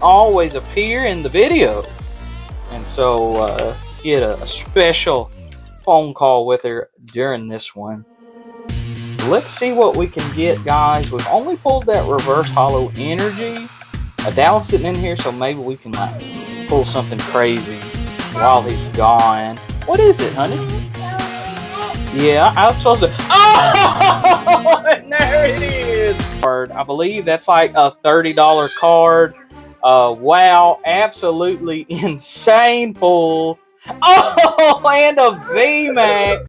always appear in the video. And so get a special phone call with her during this one. Let's see what we can get, guys. We've only pulled that reverse hollow energy. Dallas sitting in here, so maybe we can like pull something crazy while he's gone. What is it, honey? Yeah, I'm supposed to. Oh, and there it is. I believe that's like a $30 card. Wow, absolutely insane pull. Oh, and a VMAX.